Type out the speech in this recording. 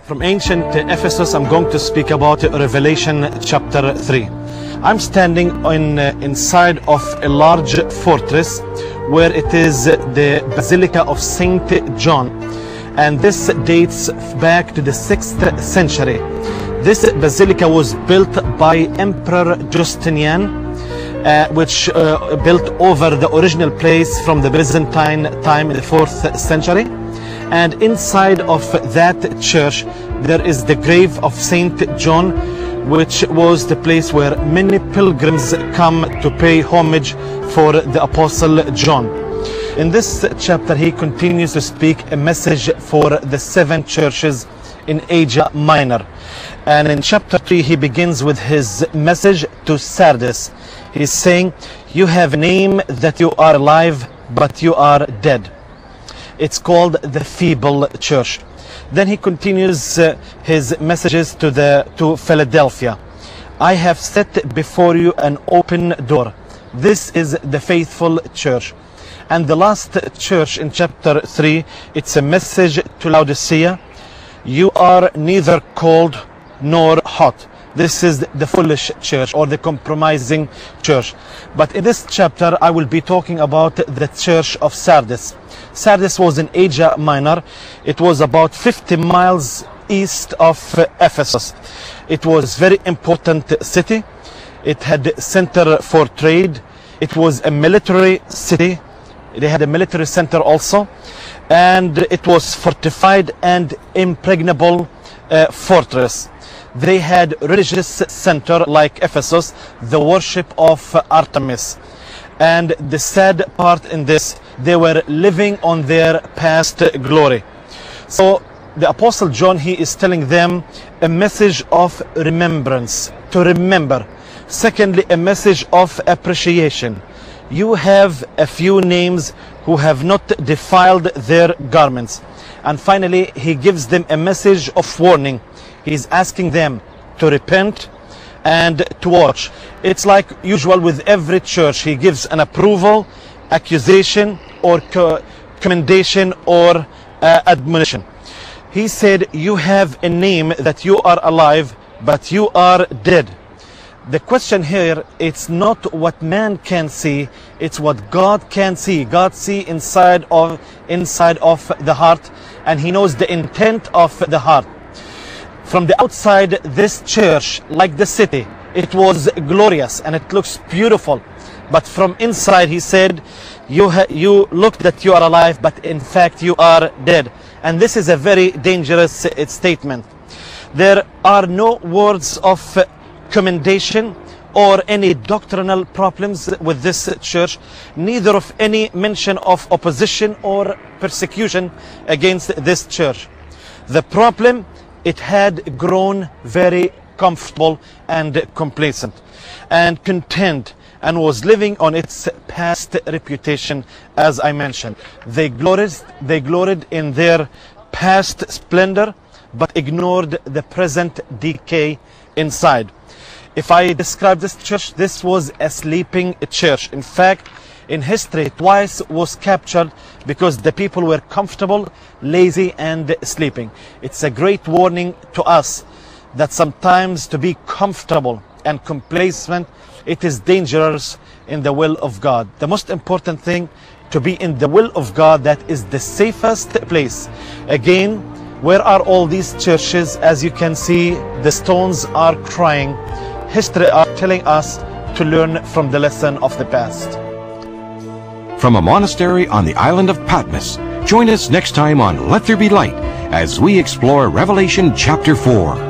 From ancient Ephesus, I'm going to speak about Revelation chapter 3. I'm standing inside of a large fortress where it is the Basilica of Saint John, and this dates back to the 6th century. This basilica was built by Emperor Justinian, which built over the original place from the Byzantine time in the 4th century. And inside of that church there is the grave of Saint John, which was the place where many pilgrims come to pay homage for the Apostle John. In this chapter he continues to speak a message for the 7 churches in Asia Minor. And in chapter 3 he begins with his message to Sardis. He's saying, "You have a name that you are alive, but you are dead." It's called the feeble church. Then he continues his messages to Philadelphia. "I have set before you an open door. This is the faithful church." And the last church in chapter 3, it's a message to Laodicea. "You are neither cold nor hot." This is the foolish church, or the compromising church. But in this chapter I will be talking about the church of Sardis. Sardis was in Asia Minor. It was about 50 miles east of Ephesus. It was a very important city. It had center for trade. It was a military city. They had a military center also. And it was fortified and impregnable fortress. They had religious center like Ephesus, the worship of Artemis. And the sad part in this, they were living on their past glory. So the Apostle John, he is telling them a message of remembrance, to remember. Secondly, a message of appreciation. You have a few names who have not defiled their garments. And finally, he gives them a message of warning. He's asking them to repent and to watch. It's like usual with every church. He gives an approval, accusation, or commendation, or admonition. He said, "You have a name that you are alive, but you are dead." The question here, it's not what man can see, it's what God can see. God sees inside of the heart, and he knows the intent of the heart. From the outside, this church, like the city, it was glorious and it looks beautiful. But from inside, he said, you look that you are alive, but in fact you are dead. And this is a very dangerous statement. There are no words of commendation or any doctrinal problems with this church, neither of any mention of opposition or persecution against this church. The problem, it had grown very comfortable and complacent and content, and was living on its past reputation, as I mentioned. They gloried in their past splendor, but ignored the present decay inside. If I describe this church, this was a sleeping church. In fact, in history, twice was captured because the people were comfortable, lazy, and sleeping. It's a great warning to us that sometimes to be comfortable and complacent, it is dangerous in the will of God. The most important thing, to be in the will of God, that is the safest place. Again, where are all these churches? As you can see, the stones are crying. History are telling us to learn from the lesson of the past. From a monastery on the island of Patmos, join us next time on Let There Be Light as we explore Revelation chapter 4.